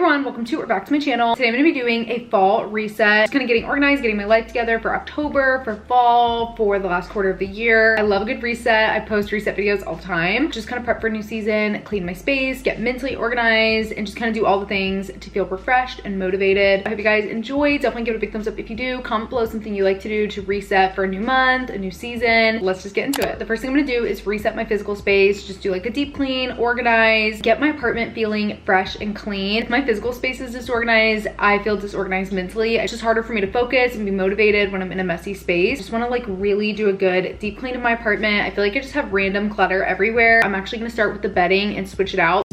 everyone, welcome to or back to my channel. Today I'm going to be doing a fall reset. Just kind of getting organized, getting my life together for October, for fall, for the last quarter of the year. I love a good reset. I post reset videos all the time. Just kind of prep for a new season, clean my space, get mentally organized, and just kind of do all the things to feel refreshed and motivated. I hope you guys enjoyed. Definitely give it a big thumbs up if you do. Comment below something you like to do to reset for a new month, a new season. Let's just get into it. The first thing I'm going to do is reset my physical space. Just do like a deep clean, organize, get my apartment feeling fresh and clean. If my physical space is disorganized, I feel disorganized mentally. It's just harder for me to focus and be motivated when I'm in a messy space. Just want to like really do a good deep clean of my apartment. I feel like I just have random clutter everywhere. I'm actually going to start with the bedding and switch it out.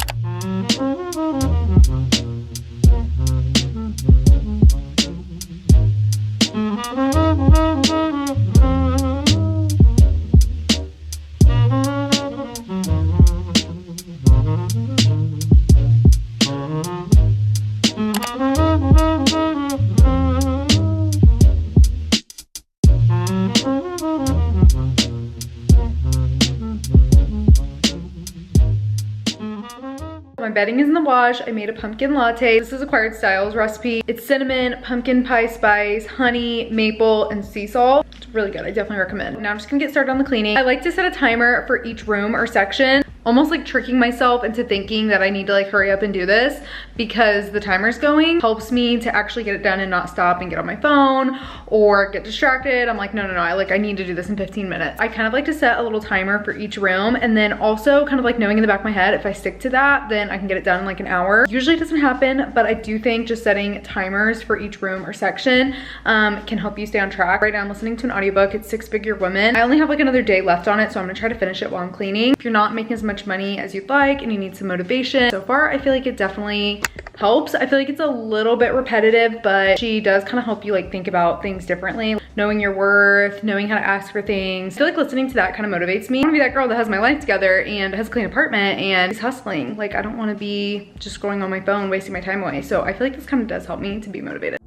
My bedding is in the wash. I made a pumpkin latte. This is Acquired Styles recipe. It's cinnamon, pumpkin pie spice, honey, maple, and sea salt. It's really good. I definitely recommend. Now I'm just gonna get started on the cleaning. I like to set a timer for each room or section, almost like tricking myself into thinking that I need to like hurry up and do this because the timer's going. Helps me to actually get it done and not stop and get on my phone or get distracted. I'm like, no, I need to do this in 15 minutes. I kind of like to set a little timer for each room, and then also kind of like knowing in the back of my head, if I stick to that, then I can get it done in like an hour. Usually it doesn't happen, but I do think just setting timers for each room or section can help you stay on track. Right now I'm listening to an audiobook. It's 6 Figure Woman. I only have like another day left on it, so I'm gonna try to finish it while I'm cleaning. If you're not making as much money as you'd like and you need some motivation, so far I feel like it definitely helps. I feel like it's a little bit repetitive, but she does kind of help you like think about things differently, knowing your worth, knowing how to ask for things. I feel like listening to that kind of motivates me. I want to be that girl that has my life together and has a clean apartment and is hustling. Like, I don't want to be just going on my phone wasting my time away. So I feel like this kind of does help me to be motivated.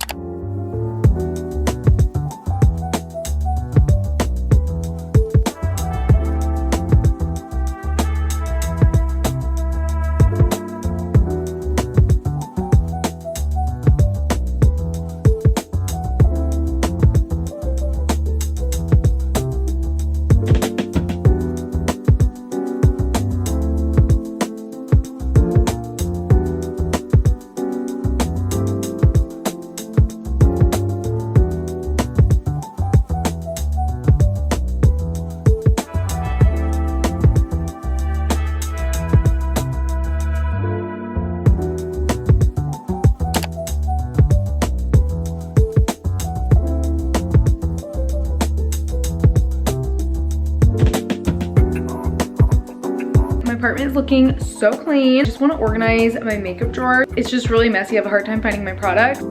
Apartment is looking so clean. I just want to organize my makeup drawer. It's just really messy. I have a hard time finding my products.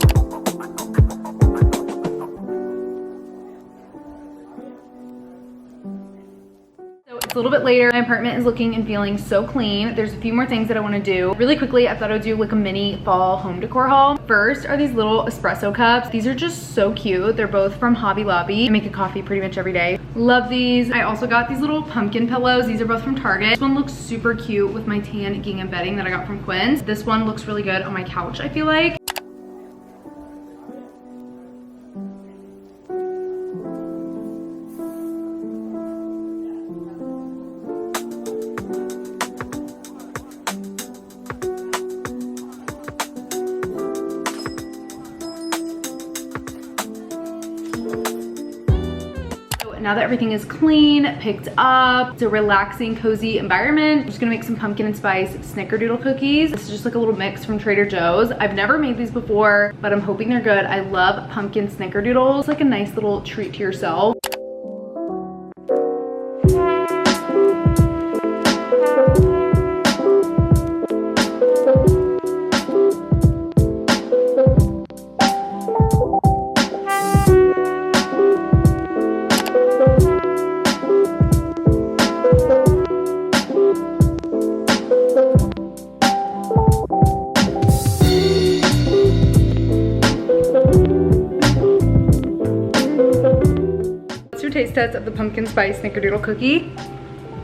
It's a little bit later. My apartment is looking and feeling so clean. There's a few more things that I want to do. Really quickly, I thought I would do like a mini fall home decor haul. First are these little espresso cups. These are just so cute. They're both from Hobby Lobby. I make a coffee pretty much every day. Love these. I also got these little pumpkin pillows. These are both from Target. This one looks super cute with my tan gingham bedding that I got from Quinn's. This one looks really good on my couch, I feel like. Now that everything is clean, picked up, it's a relaxing, cozy environment. I'm just gonna make some pumpkin and spice snickerdoodle cookies. This is just like a little mix from Trader Joe's. I've never made these before, but I'm hoping they're good. I love pumpkin snickerdoodles. It's like a nice little treat to yourself. Taste test of the pumpkin spice snickerdoodle cookie.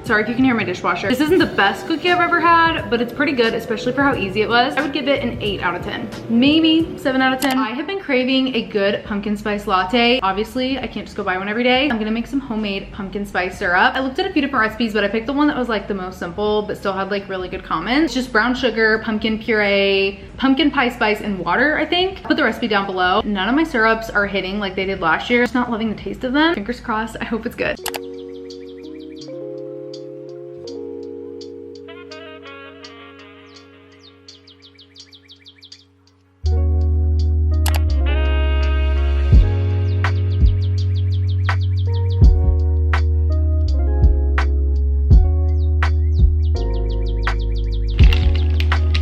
Sorry if you can hear my dishwasher. This isn't the best cookie I've ever had, but it's pretty good, especially for how easy it was. I would give it an 8 out of 10, maybe 7 out of 10. I have been craving a good pumpkin spice latte. Obviously, I can't just go buy one every day. I'm gonna make some homemade pumpkin spice syrup. I looked at a few different recipes, but I picked the one that was like the most simple, but still had like really good comments. It's just brown sugar, pumpkin puree, pumpkin pie spice, and water, I think. I'll put the recipe down below. None of my syrups are hitting like they did last year. Just not loving the taste of them. Fingers crossed, I hope it's good.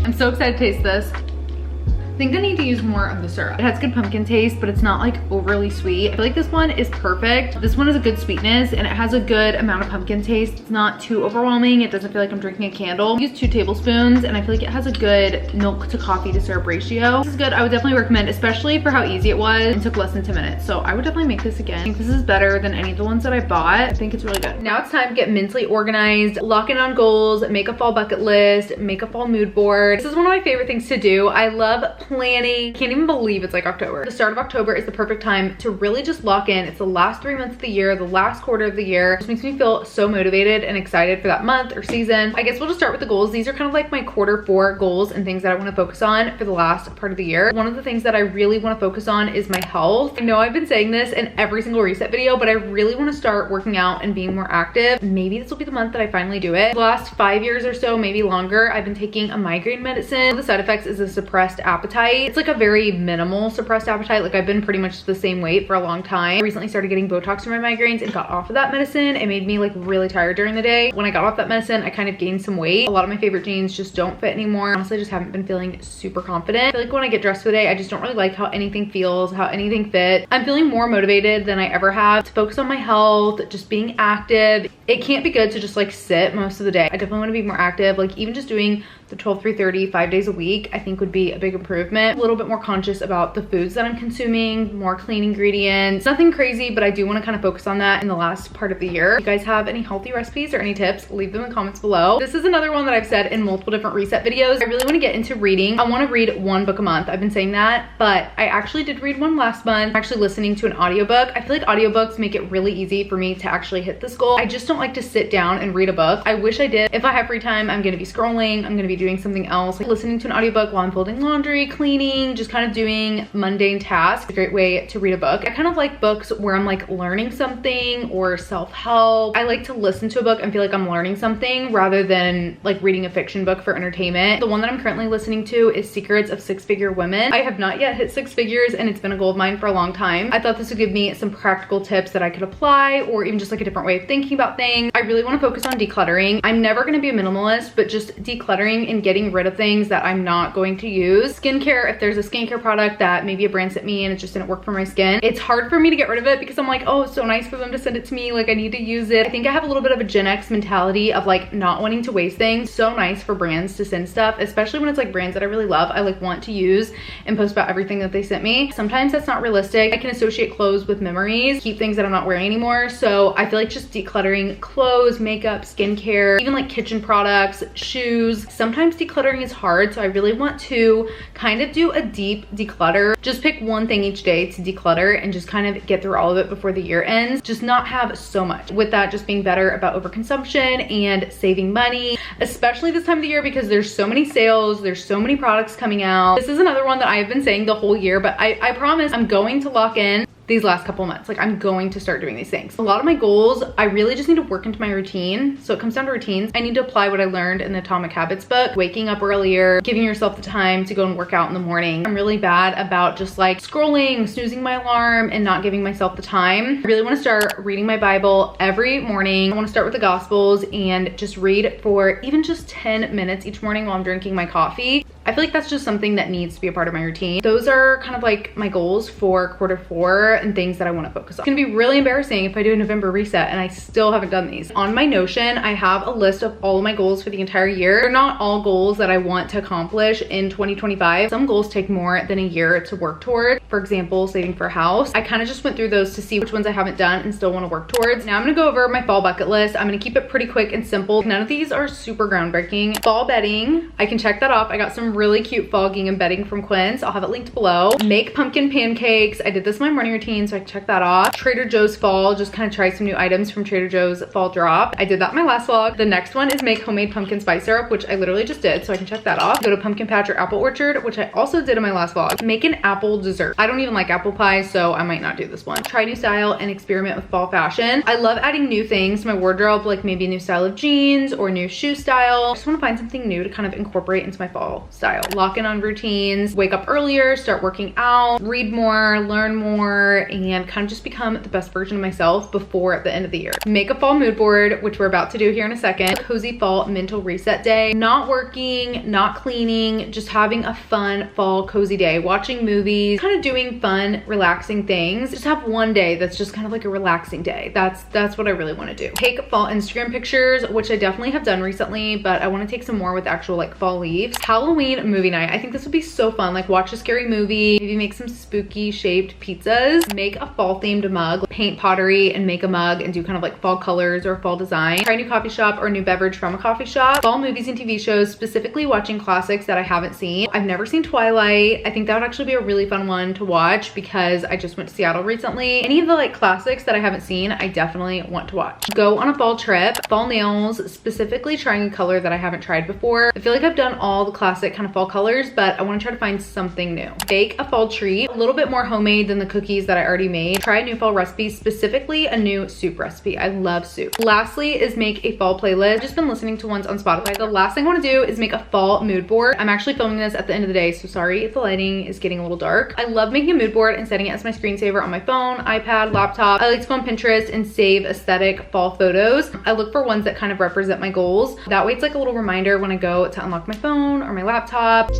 I'm so excited to taste this. I think I need to use more of the syrup. It has good pumpkin taste, but it's not like overly sweet. I feel like this one is perfect. This one is a good sweetness and it has a good amount of pumpkin taste. It's not too overwhelming. It doesn't feel like I'm drinking a candle. I use 2 tablespoons and I feel like it has a good milk to coffee to syrup ratio. This is good. I would definitely recommend, especially for how easy it was. It took less than 10 minutes. So I would definitely make this again. I think this is better than any of the ones that I bought. I think it's really good. Now it's time to get mentally organized, lock in on goals, make a fall bucket list, make a fall mood board. This is one of my favorite things to do. I love planning. Can't even believe it's like October. The start of October is the perfect time to really just lock in. It's the last 3 months of the year, the last quarter of the year. It just makes me feel so motivated and excited for that month or season. I guess we'll just start with the goals. These are kind of like my quarter 4 goals and things that I want to focus on for the last part of the year. One of the things that I really want to focus on is my health. I know I've been saying this in every single reset video, but I really want to start working out and being more active. Maybe this will be the month that I finally do it. The last 5 years or so, maybe longer, I've been taking a migraine medicine. One of the side effects is a suppressed appetite. It's like a very minimal suppressed appetite. Like I've been pretty much the same weight for a long time. I recently started getting Botox for my migraines and got off of that medicine. It made me like really tired during the day. When I got off that medicine, I kind of gained some weight. A lot of my favorite jeans just don't fit anymore. Honestly, I just haven't been feeling super confident. I feel like when I get dressed for the day, I just don't really like how anything feels, how anything fits. I'm feeling more motivated than I ever have to focus on my health, just being active. It can't be good to just like sit most of the day. I definitely want to be more active. Like even just doing the 12-3-30 5 days a week, I think would be a big improvement. A little bit more conscious about the foods that I'm consuming, more clean ingredients. Nothing crazy, but I do want to kind of focus on that in the last part of the year. If you guys have any healthy recipes or any tips, leave them in the comments below. This is another one that I've said in multiple different reset videos. I really want to get into reading. I want to read 1 book a month. I've been saying that, but I actually did read one last month. I'm actually listening to an audiobook. I feel like audiobooks make it really easy for me to actually hit this goal. I just don't like to sit down and read a book. I wish I did. If I have free time, I'm going to be scrolling. I'm going to be doing something else, like listening to an audiobook while I'm folding laundry, cleaning, just kind of doing mundane tasks. A great way to read a book. I kind of like books where I'm like learning something or self-help. I like to listen to a book and feel like I'm learning something rather than like reading a fiction book for entertainment. The one that I'm currently listening to is Secrets of 6-Figure Women. I have not yet hit 6 figures and it's been a goal of mine for a long time. I thought this would give me some practical tips that I could apply, or even just like a different way of thinking about things. I really want to focus on decluttering. I'm never going to be a minimalist, but just decluttering and getting rid of things that I'm not going to use. Skincare, if there's a skincare product that maybe a brand sent me and it just didn't work for my skin, it's hard for me to get rid of it because I'm like, oh, it's so nice for them to send it to me. Like I need to use it. I think I have a little bit of a Gen X mentality of like not wanting to waste things. So nice for brands to send stuff, especially when it's like brands that I really love. I like want to use and post about everything that they sent me. Sometimes that's not realistic. I can associate clothes with memories, keep things that I'm not wearing anymore. So I feel like just decluttering clothes, makeup, skincare, even like kitchen products, shoes. Sometimes decluttering is hard. So I really want to kind of do a deep declutter. Just pick one thing each day to declutter and just kind of get through all of it before the year ends. Just not have so much. With that, just being better about overconsumption and saving money, especially this time of the year because there's so many sales, there's so many products coming out. This is another one that I've been saying the whole year, but I promise I'm going to lock in these last couple months. Like I'm going to start doing these things. A lot of my goals, I really just need to work into my routine. So it comes down to routines. I need to apply what I learned in the Atomic Habits book, waking up earlier, giving yourself the time to go and work out in the morning. I'm really bad about just like scrolling, snoozing my alarm and not giving myself the time. I really want to start reading my Bible every morning. I want to start with the Gospels and just read for even just 10 minutes each morning while I'm drinking my coffee. I feel like that's just something that needs to be a part of my routine. Those are kind of like my goals for Q4 and things that I want to focus on. It's gonna be really embarrassing if I do a November reset and I still haven't done these. On my Notion, I have a list of all of my goals for the entire year. They're not all goals that I want to accomplish in 2025. Some goals take more than a year to work toward. For example, saving for a house. I kind of just went through those to see which ones I haven't done and still want to work towards. Now I'm gonna go over my fall bucket list. I'm gonna keep it pretty quick and simple. None of these are super groundbreaking. Fall bedding, I can check that off. I got some really cute fall gingham bedding from Quince. I'll have it linked below. Make pumpkin pancakes. I did this in my morning routine, so I can check that off. Trader Joe's fall, just kind of try some new items from Trader Joe's fall drop. I did that in my last vlog. The next one is make homemade pumpkin spice syrup, which I literally just did, so I can check that off. Go to pumpkin patch or apple orchard, which I also did in my last vlog. Make an apple dessert. I don't even like apple pie, so I might not do this one. Try new style and experiment with fall fashion. I love adding new things to my wardrobe, like maybe a new style of jeans or new shoe style. I just want to find something new to kind of incorporate into my fall style. Lock in on routines, wake up earlier, start working out, read more, learn more, and kind of just become the best version of myself before the end of the year. Make a fall mood board, which we're about to do here in a second. Cozy fall mental reset day. Not working, not cleaning, just having a fun fall cozy day. Watching movies, kind of doing fun, relaxing things. Just have one day that's just kind of like a relaxing day. That's what I really want to do. Take fall Instagram pictures, which I definitely have done recently, but I want to take some more with actual like fall leaves. Halloween movie night. I think this would be so fun. Like watch a scary movie, maybe make some spooky shaped pizzas, make a fall themed mug, paint pottery and make a mug and do kind of like fall colors or fall design. Try a new coffee shop or a new beverage from a coffee shop. Fall movies and TV shows, specifically watching classics that I haven't seen. I've never seen Twilight. I think that would actually be a really fun one to watch because I just went to Seattle recently. Any of the like classics that I haven't seen, I definitely want to watch. Go on a fall trip. Fall nails, specifically trying a color that I haven't tried before. I feel like I've done all the classic kind of fall colors, but I want to try to find something new. Bake a fall treat, a little bit more homemade than the cookies that I already made. Try a new fall recipe, specifically a new soup recipe. I love soup. Lastly is make a fall playlist. I've just been listening to ones on Spotify. The last thing I want to do is make a fall mood board. I'm actually filming this at the end of the day, so sorry if the lighting is getting a little dark. I love making a mood board and setting it as my screensaver on my phone, iPad, laptop. I like to go on Pinterest and save aesthetic fall photos. I look for ones that kind of represent my goals. That way it's like a little reminder when I go to unlock my phone or my laptop.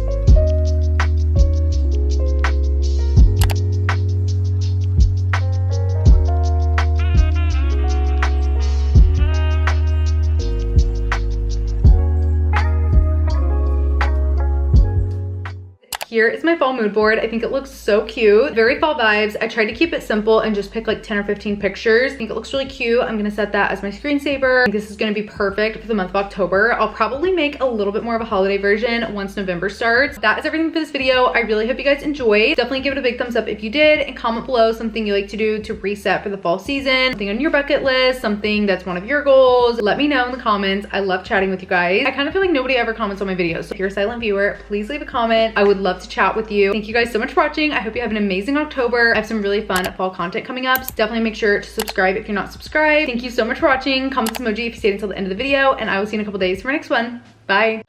Here is my fall mood board. I think it looks so cute. Very fall vibes. I tried to keep it simple and just pick like 10 or 15 pictures. I think it looks really cute. I'm gonna set that as my screensaver. I think this is gonna be perfect for the month of October. I'll probably make a little bit more of a holiday version once November starts. That is everything for this video. I really hope you guys enjoyed. Definitely give it a big thumbs up if you did, and comment below something you like to do to reset for the fall season. Something on your bucket list, something that's one of your goals. Let me know in the comments. I love chatting with you guys. I kind of feel like nobody ever comments on my videos. So if you're a silent viewer, please leave a comment. I would love to chat with you. Thank you guys so much for watching. I hope you have an amazing October. I have some really fun fall content coming up. So definitely make sure to subscribe if you're not subscribed. Thank you so much for watching. Comment some emoji if you stayed until the end of the video, and I will see you in a couple days for my next one. Bye.